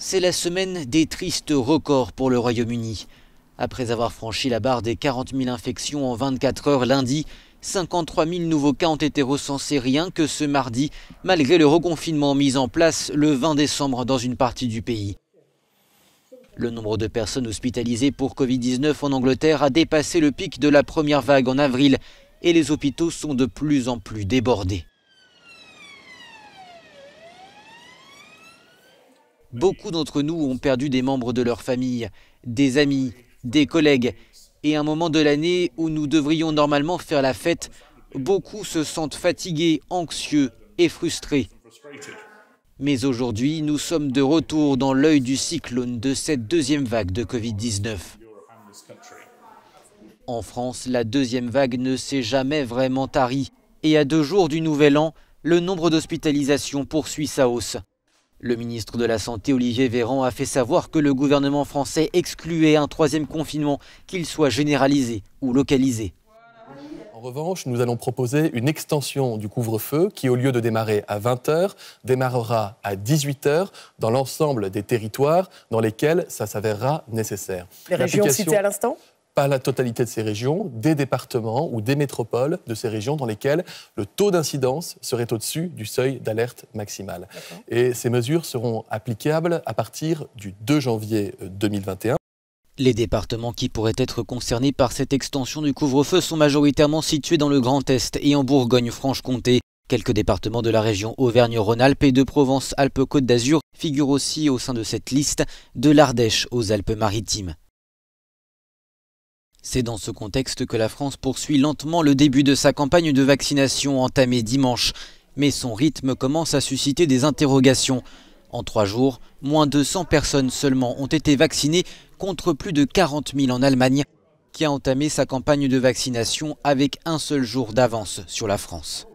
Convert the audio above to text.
C'est la semaine des tristes records pour le Royaume-Uni. Après avoir franchi la barre des 40 000 infections en 24 heures lundi, 53 000 nouveaux cas ont été recensés rien que ce mardi, malgré le reconfinement mis en place le 20 décembre dans une partie du pays. Le nombre de personnes hospitalisées pour Covid-19 en Angleterre a dépassé le pic de la première vague en avril et les hôpitaux sont de plus en plus débordés. Beaucoup d'entre nous ont perdu des membres de leur famille, des amis, des collègues. Et à un moment de l'année où nous devrions normalement faire la fête, beaucoup se sentent fatigués, anxieux et frustrés. Mais aujourd'hui, nous sommes de retour dans l'œil du cyclone de cette deuxième vague de Covid-19. En France, la deuxième vague ne s'est jamais vraiment tarie. Et à 2 jours du Nouvel An, le nombre d'hospitalisations poursuit sa hausse. Le ministre de la Santé, Olivier Véran, a fait savoir que le gouvernement français excluait un 3e confinement, qu'il soit généralisé ou localisé. En revanche, nous allons proposer une extension du couvre-feu qui, au lieu de démarrer à 20 h, démarrera à 18 h dans l'ensemble des territoires dans lesquels ça s'avérera nécessaire. Les régions citées à l'instant ? Pas la totalité de ces régions, des départements ou des métropoles de ces régions dans lesquelles le taux d'incidence serait au-dessus du seuil d'alerte maximale. Et ces mesures seront applicables à partir du 2 janvier 2021. Les départements qui pourraient être concernés par cette extension du couvre-feu sont majoritairement situés dans le Grand Est et en Bourgogne-Franche-Comté. Quelques départements de la région Auvergne-Rhône-Alpes et de Provence-Alpes-Côte d'Azur figurent aussi au sein de cette liste, de l'Ardèche aux Alpes-Maritimes. C'est dans ce contexte que la France poursuit lentement le début de sa campagne de vaccination entamée dimanche. Mais son rythme commence à susciter des interrogations. En 3 jours, moins de 100 personnes seulement ont été vaccinées contre plus de 40 000 en Allemagne, qui a entamé sa campagne de vaccination avec un seul jour d'avance sur la France.